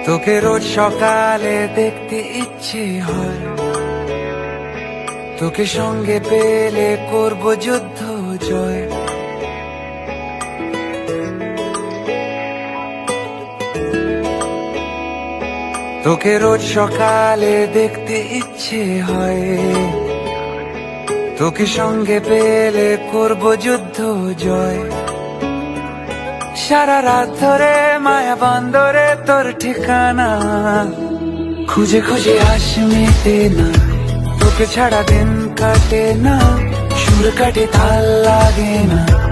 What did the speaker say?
তোকে রোজ সকালে দেখতে ইচ্ছে হয়, তোকে সঙ্গে পেলে করব যুদ্ধ জয়। তোকে রোজ সকালে দেখতে ইচ্ছে হয়, তোকে সঙ্গে পেলে করব যুদ্ধ জয়। সারা রাত ধরে মায়া বন্দরে তোর ঠিকানা খুঁজে খুঁজে আস মেটে না, তোকে ছাড়া দিন কাটে না, সুর কাটে তাল লাগে না।